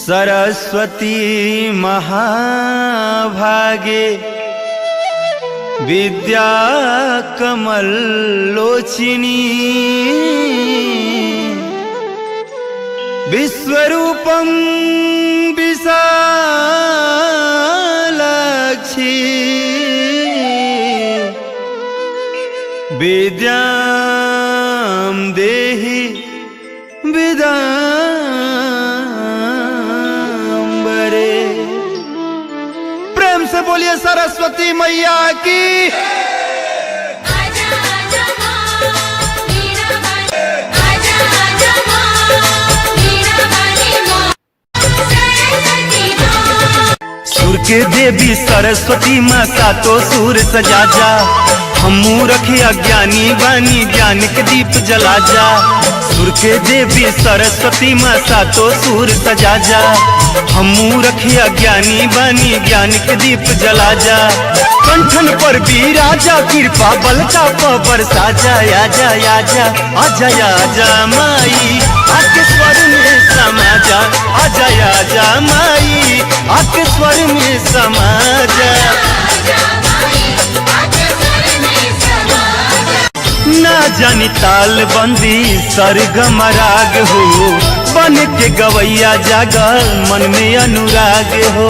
सरस्वती महाभागे विद्या कमल लोचिनी विश्वरूपं विशालाक्षी विद्यां देहि विदाम्बरे। प्रेम से बोलिए सरस्वती मैया की। सुर के देवी सरस्वती माँ सातो सुर सजा जा, हमू रखे अज्ञानी बानी ज्ञान के दीप जला जा। सुर के देवी सरस्वती माँ सातो सुर सजा जा, हमू रखे अज्ञानी बानी ज्ञान के दीप जला जा। कंठन पर भी राजा कृपा बल का बरसा जा। आजा आजा आजा आजा माई आके स्वर में समा जा। आजा आजा माई आके स्वर में समा जा। ना जानी ताल बंदी सरगम राग हो, बन के गवैया जागल मन में अनुराग हो।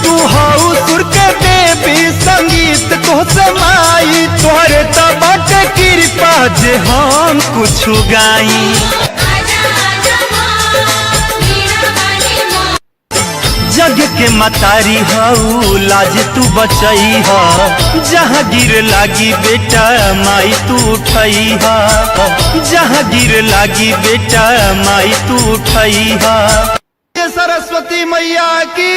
तू हाउ सुर के देवी संगीत तो समाई, तोहरे तबक कृपा जे हम कुछ गाई। जग के मतारी हऊ लाज तू बचई हा, जहाँ गिर लागी बेटा माई तू उठई हा। जहाँ गिर लागी बेटा माई तू उठई हा। सरस्वती मैया की।